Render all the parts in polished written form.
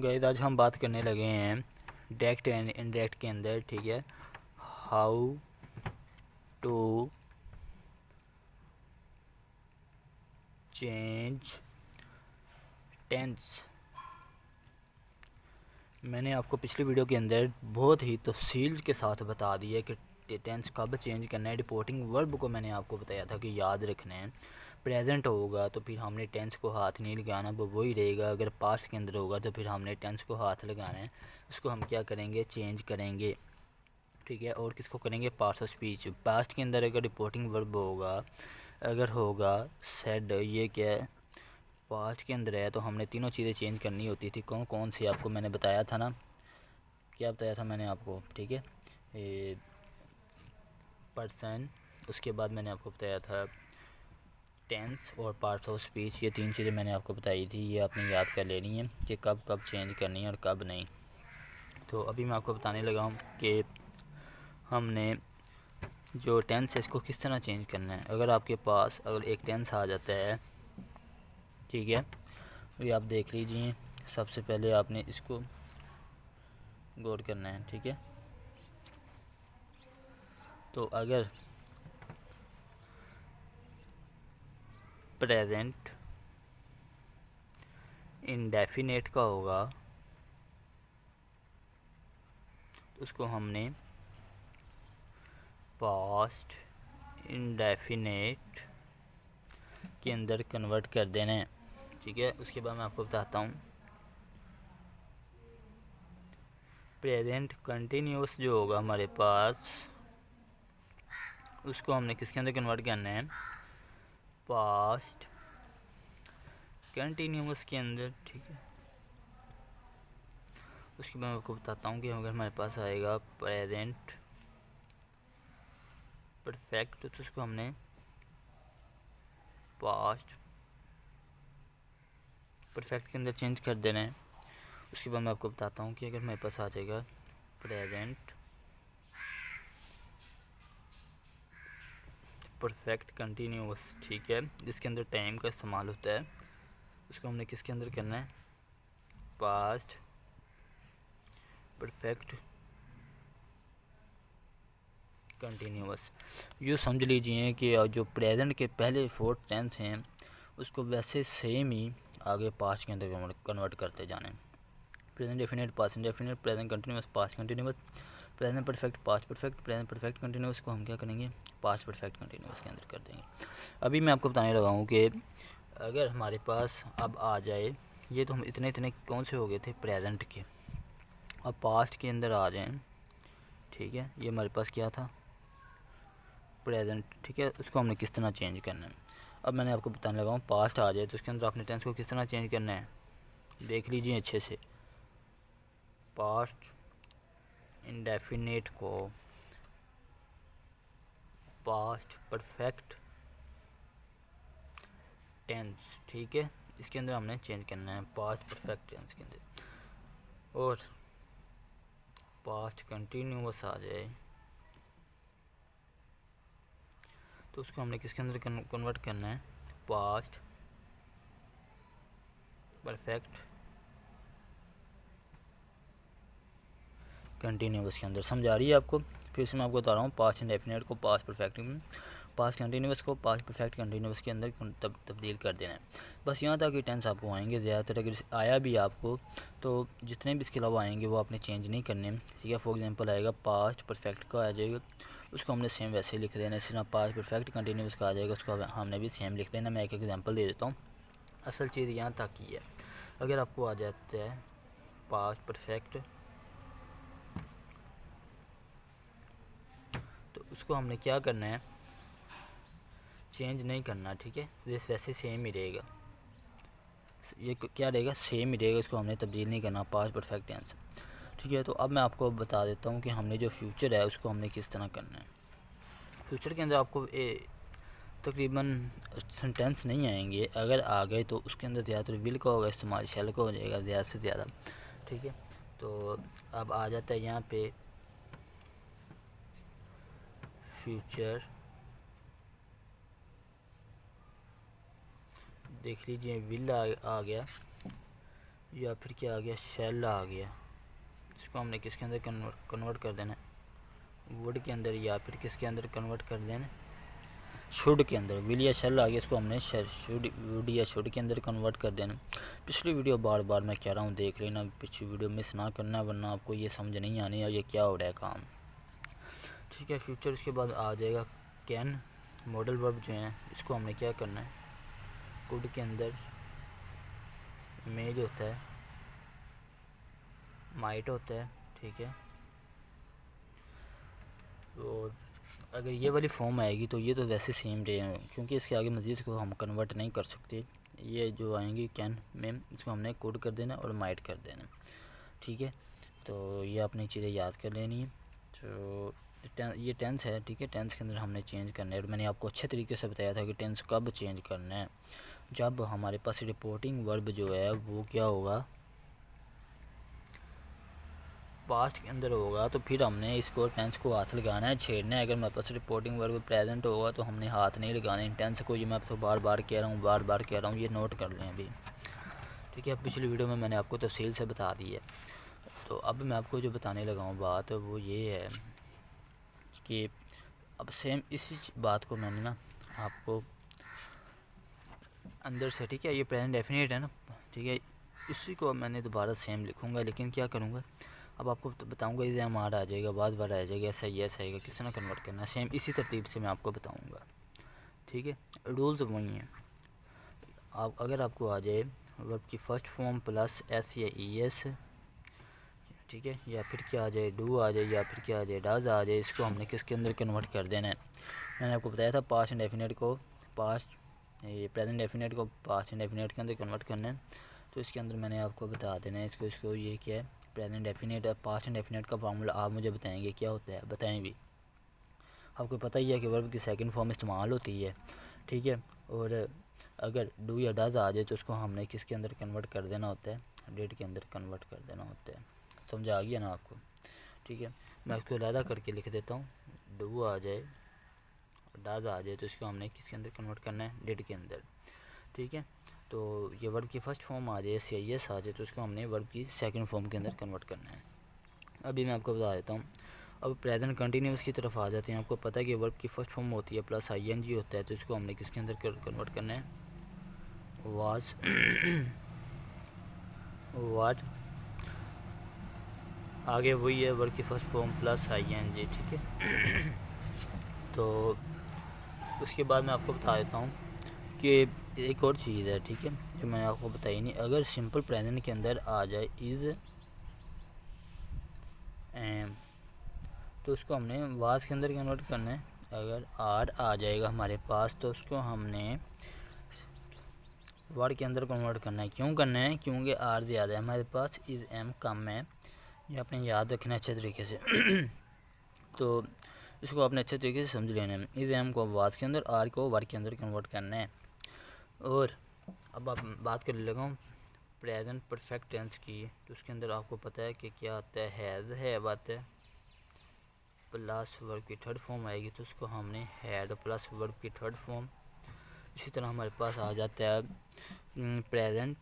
Guys आज हम बात करने लगे हैं डायरेक्ट एंड इनडायरेक्ट के अंदर, ठीक है। How to change tense. मैंने आपको पिछली वीडियो के अंदर बहुत ही तफसील के साथ बता दिया कि टेंस कब चेंज करना है। रिपोर्टिंग वर्ब को मैंने आपको बताया था कि याद रखना है। प्रेजेंट होगा तो फिर हमने टेंस को हाथ नहीं लगाना, वो वही रहेगा। अगर पास्ट के अंदर होगा तो फिर हमने टेंस को हाथ लगाना है। उसको हम क्या करेंगे, चेंज करेंगे, ठीक है। और किसको करेंगे, पार्ट्स ऑफ स्पीच। पास्ट के अंदर अगर रिपोर्टिंग वर्ब होगा, अगर होगा सेड, ये क्या है, पास्ट के अंदर है, तो हमने तीनों चीज़ें चेंज करनी होती थी। कौन कौन सी आपको मैंने बताया था ना, क्या बताया था मैंने आपको, ठीक है। पर्सन, उसके बाद मैंने आपको बताया था टेंस और पार्ट्स ऑफ स्पीच। ये तीन चीज़ें मैंने आपको बताई थी, ये आपने याद कर लेनी है कि कब कब चेंज करनी है और कब नहीं। तो अभी मैं आपको बताने लगा हूँ कि हमने जो टेंस है इसको किस तरह चेंज करना है। अगर आपके पास अगर एक टेंस आ जाता है, ठीक है, ये आप देख लीजिए। सबसे पहले आपने इसको गौर करना है, ठीक है। तो अगर प्रेजेंट इंडेफिनेट का होगा तो उसको हमने पास्ट इंडेफिनेट के अंदर कन्वर्ट कर देना है, ठीक है। उसके बाद मैं आपको बताता हूँ प्रेजेंट कंटिन्यूस जो होगा हमारे पास, उसको हमने किसके अंदर कन्वर्ट करना है, पास्ट कंटिन्यूस के अंदर, ठीक है। उसके बाद मैं आपको बताता हूँ कि अगर हमारे पास आएगा प्रेजेंट परफेक्ट तो उसको हमने पास्ट परफेक्ट के अंदर चेंज कर देना है। उसके बाद मैं आपको बताता हूँ कि अगर मेरे पास आ जाएगा प्रेजेंट परफेक्ट कंटिन्यूस, ठीक है, जिसके अंदर टाइम का इस्तेमाल होता है, उसको हमने किसके अंदर करना है, पास्ट परफेक्ट कंटिन्यूस। यूँ समझ लीजिए कि जो प्रेजेंट के पहले 4 टेंस हैं उसको वैसे सेम ही आगे पास्ट के अंदर कन्वर्ट करते जाने। Present definite, past indefinite, present continuous, past continuous, present perfect, past perfect, present perfect continuous को हम क्या करेंगे, पास्ट परफेक्ट कंटिन्यूस के अंदर कर देंगे। अभी मैं आपको बताने लगा हूँ कि अगर हमारे पास अब आ जाए, ये तो हम इतने इतने कौन से हो गए थे प्रेजेंट के, अब पास्ट के अंदर आ जाएं, ठीक है। ये हमारे पास क्या था, प्रेजेंट, ठीक है। उसको हमने किस तरह चेंज करना है। अब मैंने आपको बताने लगा हूँ पास्ट आ जाए तो उसके अंदर आपने टेंस को किस तरह चेंज करना है, देख लीजिए अच्छे से। पास्ट इंडेफिनेट को पास्ट परफेक्ट टेंस, ठीक है, इसके अंदर हमने चेंज करना है पास्ट परफेक्ट टेंस के अंदर। और पास्ट कंटिन्यूस आ जाए तो उसको हमने किसके अंदर कन्वर्ट करना है, पास्ट परफेक्ट कंटिन्यूस के अंदर। समझ आ रही है आपको। फिर से मैं आपको बता रहा हूँ पास्ट इंडेफिनेट को पास्ट परफेक्ट, पास्ट कंटिन्यूस को पास्ट परफेक्ट कंटिन्यूस के अंदर तब्दील कर देना है। बस यहाँ तक कि टेंस आपको आएंगे। ज़्यादातर अगर आया भी आपको तो जितने भी इसके अलावा आएंगे वो आपने चेंज नहीं करने, ठीक है। फॉर एग्जांपल आएगा पास्ट परफेक्ट का आ जाएगा, उसको हमने सेम वैसे ही लिख देना। इसी तरह पास्ट परफेक्ट कंटिन्यूस का आ जाएगा, उसको हमने भी सेम लिख देना। मैं एक एग्जाम्पल दे देता हूँ। असल चीज़ यहाँ तक ही है। अगर आपको आ जाता है पास्ट परफेक्ट तो उसको हमने क्या करना है, चेंज नहीं करना, ठीक है। वैसे सेम ही रहेगा, ये क्या रहेगा, सेम ही रहेगा। इसको हमने तब्दील नहीं करना, पास्ट परफेक्ट टेंस, ठीक है। तो अब मैं आपको बता देता हूँ कि हमने जो फ्यूचर है उसको हमने किस तरह करना है। फ्यूचर के अंदर आपको तकरीबन सेंटेंस नहीं आएंगे, अगर आ गए तो उसके अंदर ज़्यादातर विल का होगा इस्तेमाल, शैल का हो जाएगा ज़्यादा से ज़्यादा, ठीक है। तो अब आ जाता है यहाँ पे फ्यूचर, देख लीजिए विल आ गया, या फिर क्या आ गया, शेल आ गया, इसको हमने किसके अंदर कन्वर्ट कर देना, वुड के अंदर, या फिर किसके अंदर कन्वर्ट कर देना, शुड के अंदर। विल या शेल आ गया, इसको हमने शुड, वुड या शुड के अंदर कन्वर्ट कर देना। पिछली वीडियो बार बार मैं कह रहा हूँ देख लेना, पिछली वीडियो मिस ना करना, वरना आपको ये समझ नहीं आनी है ये क्या हो रहा है काम। ठीक है, फ्यूचर उसके बाद आ जाएगा कैन। मॉडल वर्ब जो है इसको हमने क्या करना है, कुड के अंदर में जो होता है माइट होता है। ठीक है, और अगर ये वाली फॉर्म आएगी तो ये तो वैसे सेम रहे, क्योंकि इसके आगे मज़ीद को हम कन्वर्ट नहीं कर सकते। ये जो आएंगी कैन में, इसको हमने कोड कर देना और माइट कर देना। ठीक है, तो ये अपनी चीज़ें याद कर लेनी है। तो ये टेंस है। ठीक है, टेंस के अंदर हमने चेंज करना है, और मैंने आपको अच्छे तरीके से बताया था कि टेंस कब चेंज करना है, जब हमारे पास रिपोर्टिंग वर्ब जो है वो क्या होगा, पास्ट के अंदर होगा, तो फिर हमने इसको टेंस को हाथ लगाना है, छेड़ना है। अगर मेरे पास रिपोर्टिंग वर्ब प्रेजेंट होगा तो हमने हाथ नहीं लगाने टेंस को। ये मैं आपको बार बार कह रहा हूँ, ये नोट कर लें अभी। ठीक है, पिछली वीडियो में मैंने आपको तफसील से बता दी है। तो अब मैं आपको जो बताने लगा हूँ बात, वो ये है कि अब सेम इसी बात को मैंने ना आपको अंदर से, ठीक है, ये प्रेजेंट डेफिनेट है ना, ठीक है, इसी को मैंने दोबारा सेम लिखूँगा, लेकिन क्या करूँगा, अब आपको बताऊँगा इसे एम आर आ जाएगा, बाद बार आ जाएगा, ऐसा यस आएगा, किस तरह कन्वर्ट करना है, सेम इसी तरतीब से मैं आपको बताऊँगा। ठीक है, रूल्स वही हैं। आप अगर आपको आ जाए वर्ब की फ़र्स्ट फॉर्म प्लस एस या ई एस, ठीक है, या फिर क्या आ जाए, डू आ जाए, या फिर क्या आ जाए, डज आ जाए, इसको हमने किसके अंदर कन्वर्ट कर देना है। मैंने आपको बताया था पास्ट इंडेफिनिट को ये प्रेजेंट डेफिनेट को पास्ट इंडेफिनिट के अंदर कन्वर्ट करना है। तो इसके अंदर मैंने आपको बता देना है इसको ये क्या है, प्रेजेंट डेफिनेट पास्ट इंडेफिनिट का फार्मूला आप मुझे बताएंगे क्या होता है, बताएं भी। आपको पता ही है कि वर्ब की सेकंड फॉर्म इस्तेमाल होती है। ठीक है, और अगर डू या डज आ जाए तो उसको हमने किसके अंदर कन्वर्ट कर देना होता है, डेट के अंदर कन्वर्ट कर देना होता है। समझ आ गया ना आपको। ठीक है, मैं इसको अलहदा करके लिख देता हूँ। डू आ जाए, डज आ जाए तो इसको हमने किसके अंदर कन्वर्ट करना है, डेट के अंदर। ठीक है, तो ये वर्ब की फ़र्स्ट फॉर्म आ जाए, सी आई एस आ जाए, तो इसको हमने वर्ब की सेकंड फॉर्म के अंदर कन्वर्ट करना है। अभी मैं आपको बता देता हूँ। अब प्रेजेंट कंटिन्यूस की तरफ आ जाते हैं। आपको पता है कि वर्ब की फ़र्स्ट फॉर्म होती है प्लस आई एन जी होता है, तो इसको हमने किसके अंदर कन्वर्ट करना है, वाज वाट, आगे वही है वर्ब की first form plus I N G. ठीक है, तो उसके बाद मैं आपको बता देता हूँ कि एक और चीज़ है, ठीक है, जो मैंने आपको बताई नहीं। अगर सिंपल प्रेजेंट के अंदर आ जाए इज़ एम, तो उसको हमने वाज के अंदर कन्वर्ट करना है। अगर आर आ जाएगा हमारे पास तो उसको हमने वर्ड के अंदर कन्वर्ट करना है। क्यों करना है, क्योंकि आर ज़्यादा है हमारे पास, इज़ एम कम है। ये आपने याद रखना है अच्छे तरीके से। तो इसको आपने अच्छे तरीके से समझ लेना है। इज़ एम को वाज के अंदर, आर को वर्ड के अंदर कन्वर्ट करना है। और अब आप बात कर लगा हूँ प्रेजेंट परफेक्ट टेंस की, तो उसके अंदर आपको पता है कि क्या आता है, हैज़ है, बात है प्लस वर्ब की थर्ड फॉर्म आएगी, तो उसको हमने हैड प्लस वर्ब की थर्ड फॉर्म। इसी तरह हमारे पास आ जाता है present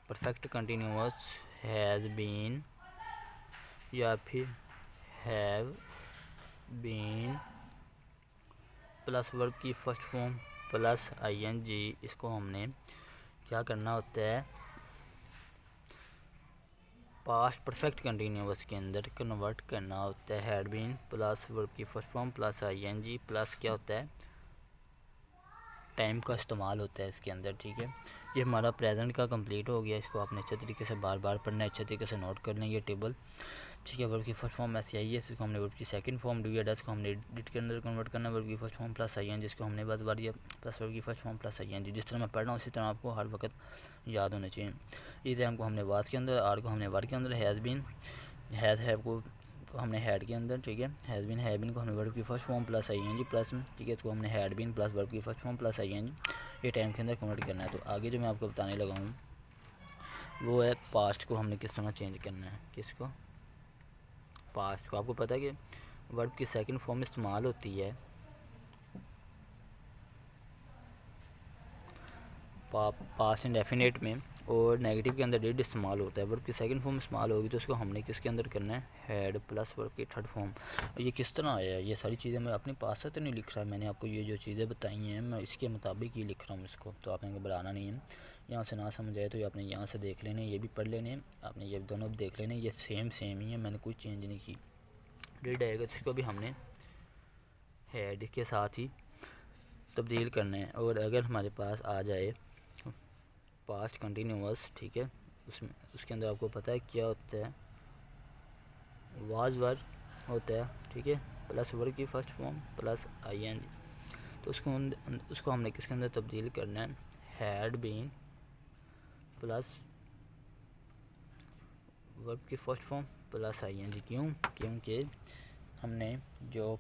perfect continuous, has been या फिर हैव बीन प्लस वर्ब की first form plus I N G. इसको हमने क्या करना होता है, पास्ट परफेक्ट कंटिन्यूअस के अंदर कन्वर्ट करना होता है। हैड बीन प्लस वर्ब की first form plus I N G plus क्या होता है, टाइम का इस्तेमाल होता है इसके अंदर। ठीक है, ये हमारा प्रेजेंट का कंप्लीट हो गया। इसको आपने अच्छे तरीके से बार बार पढ़ना है, अच्छे तरीके से नोट कर लें ये टेबल। ठीक है, वर्ब की फर्स्ट फॉर्म ऐसी आई है, इसको हमने वर्ब की सेकंड फॉर्म डू या डज को हमने डिट के अंदर कन्वर्ट करना है। वर्ब की first form plus I N जिसको हमने बस बार प्लस वर्ब की first form plus I N G. जिस तरह मैं पढ़ रहा हूँ उसी तरह आपको हर वक्त याद होने चाहिए। इस एम को हमने वाज के अंदर, आर को हमने वर्ब के अंदर, हैज़ बीन हैज़ हैव को हमने हैड के अंदर। ठीक है, हैज़ बीन है बीन को हमने वर्ब की first form plus I N G plus, ठीक है, इसको हमने हैड बीन प्लस वर्ब की first form plus I N G ये टाइम के अंदर कन्वर्ट करना है। तो आगे जो मैं आपको बताने लगा हूँ वो है पास्ट को हमने किस तरह चेंज करना है। किसको, पास्ट को। आपको पता है कि वर्ब की सेकंड फॉर्म इस्तेमाल होती है पास्ट इंडेफिनेट में, और नेगेटिव के अंदर डिड इस्तेमाल होता है, वर्ब की सेकंड फॉर्म इस्तेमाल होगी तो उसको हमने किसके अंदर करना है, हैड प्लस वर्ब की थर्ड फॉर्म। ये किस तरह आया है, ये सारी चीज़ें मैं अपने पास से तो नहीं लिख रहा, मैंने आपको ये जो चीज़ें बताई हैं मैं इसके मुताबिक ही लिख रहा हूँ इसको, तो आपने घबराना नहीं है। यहाँ से ना समझ आए तो ये आपने यहाँ से देख लेने, ये भी पढ़ लेने, आपने ये दोनों भी देख लेने, ये सेम ही है, मैंने कुछ चेंज नहीं की। डिड आएगा तो इसको भी हमने हैड के साथ ही तब्दील करना है। और अगर हमारे पास आ जाए पास्ट कंटिन्यूअस, ठीक है, उसमें उसके अंदर आपको पता है क्या होता है, वाज वर होता है, ठीक है, प्लस वर्ब की फर्स्ट फॉर्म प्लस ING, तो उसको हमने किसके अंदर तब्दील करना है, हैड बीन प्लस वर्ब की फर्स्ट फॉर्म प्लस ING। क्योंकि हमने जो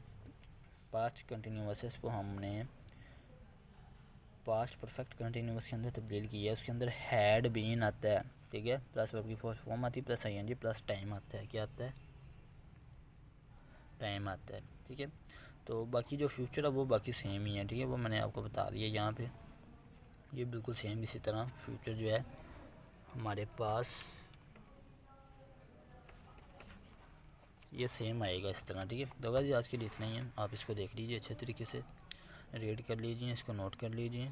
पास्ट कंटिन्यूअस है उसको हमने पास्ट परफेक्ट कंटिन्यूअस के अंदर तब्दील किया है, उसके अंदर हैड बीन आता है, ठीक है, प्लस वर्ब की फर्स्ट फॉर्म आती है प्लस ING प्लस टाइम आता है, क्या आता है, टाइम आता है, ठीक है। तो बाकी जो फ्यूचर है वो बाकी सेम ही है, ठीक है, वो मैंने आपको बता दिया यहाँ पे, ये बिल्कुल सेम इसी तरह फ्यूचर जो है हमारे पास ये सेम आएगा इस तरह, ठीक है। तो गाइस आज के लिए इतना ही है, आप इसको देख लीजिए अच्छे तरीके से, रीड कर लीजिए, इसको नोट कर लीजिए,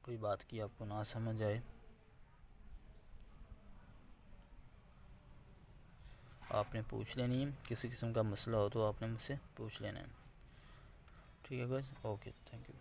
कोई बात की आपको ना समझ आए आपने पूछ लेनी है, किसी किस्म का मसला हो तो आपने मुझसे पूछ लेना है, ठीक है गाइस, ओके, थैंक यू।